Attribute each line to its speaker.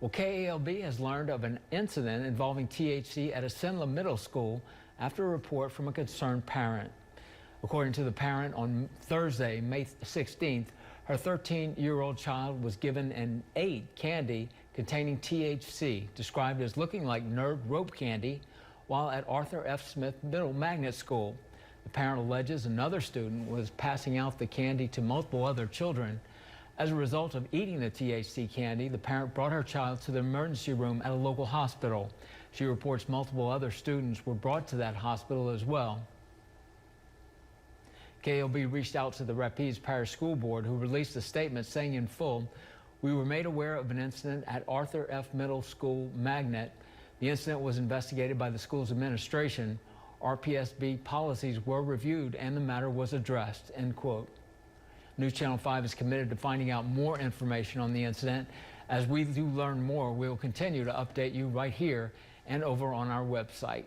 Speaker 1: Well, KALB has learned of an incident involving THC at Asinla Middle School after a report from a concerned parent. According to the parent, on Thursday, May 16th, her 13-year-old child was given an ate candy containing THC, described as looking like nerd rope candy, while at Arthur F. Smith Middle Magnet School. The parent alleges another student was passing out the candy to multiple other children. As a result of eating the THC candy, the parent brought her child to the emergency room at a local hospital. She reports multiple other students were brought to that hospital as well. KALB reached out to the Rapides Parish School Board, who released a statement saying in full, "We were made aware of an incident at Arthur F. Middle School Magnet. The incident was investigated by the school's administration. RPSB policies were reviewed and the matter was addressed," end quote. News Channel 5 is committed to finding out more information on the incident. As we do learn more, we will continue to update you right here and over on our website.